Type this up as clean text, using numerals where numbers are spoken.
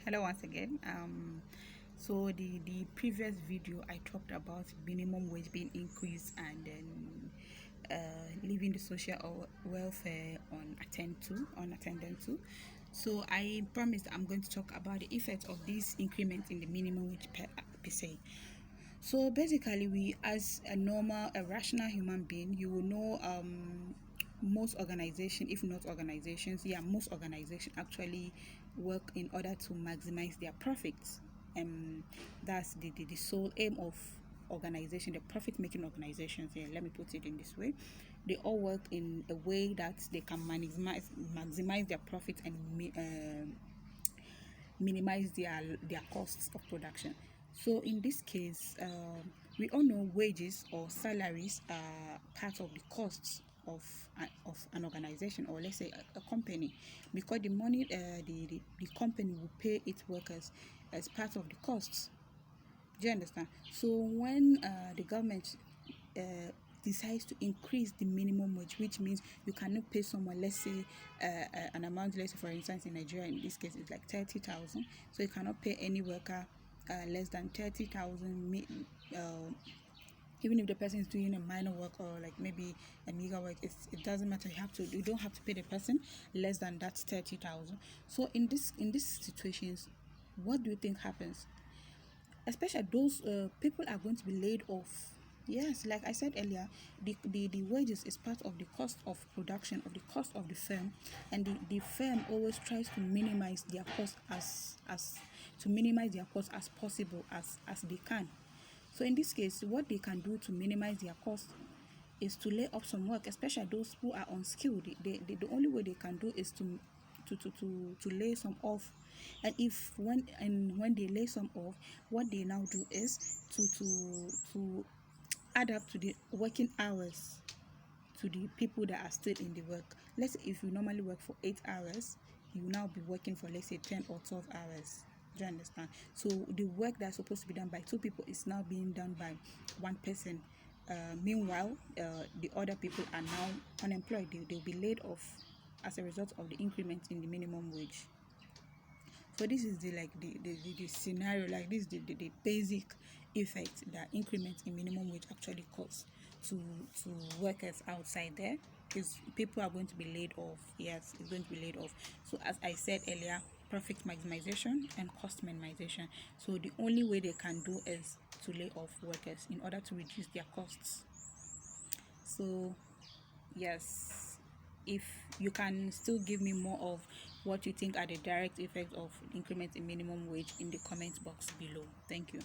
Hello once again. So the previous video I talked about minimum wage being increased and then leaving the social welfare unattended to. So I promised I'm going to talk about the effect of this increment in the minimum wage per se. So basically, we as a rational human being, you will know most organization, if not organizations, most organizations actually work in order to maximize their profits. That's the sole aim of organization, the profit making organizations. Let me put it in this way. They all work in a way that they can maximize their profit and minimize their costs of production. So in this case, we all know wages or salaries are part of the costs of an organization, or let's say a company, because the money the company will pay its workers as part of the costs. Do you understand? So when the government uh, decides to increase the minimum wage, which means you cannot pay someone, let's say, an amount, let's say, for instance, in Nigeria, in this case, it's like 30,000. So you cannot pay any worker less than 30,000. Even if the person is doing a minor work or like maybe a meager work, it doesn't matter. You don't have to pay the person less than that 30,000. So in these situations, what do you think happens? Especially those people are going to be laid off. Yes, like I said earlier, the wages is part of the cost of production, of the cost of the firm, and the firm always tries to minimize their cost as possible as they can. So in this case, what they can do to minimize their cost is to lay off some work, especially those who are unskilled. The only way they can do is to lay some off. And when they lay some off, what they now do is to add up to the working hours to the people that are still in the work. Let's say if you normally work for 8 hours, you will now be working for, let's say, 10 or 12 hours. Do you understand? So the work that's supposed to be done by two people is now being done by one person. Meanwhile, the other people are now unemployed. They'll be laid off as a result of the increment in the minimum wage. So this is the scenario, like this the basic effect that increment in minimum wage actually cause to workers outside there, is people are going to be laid off. Yes, it's going to be laid off. So as I said earlier, profit maximization and cost minimization. So the only way they can do is to lay off workers in order to reduce their costs. So yes, if you can still give me more of what you think are the direct effects of increment in minimum wage in the comment box below. Thank you.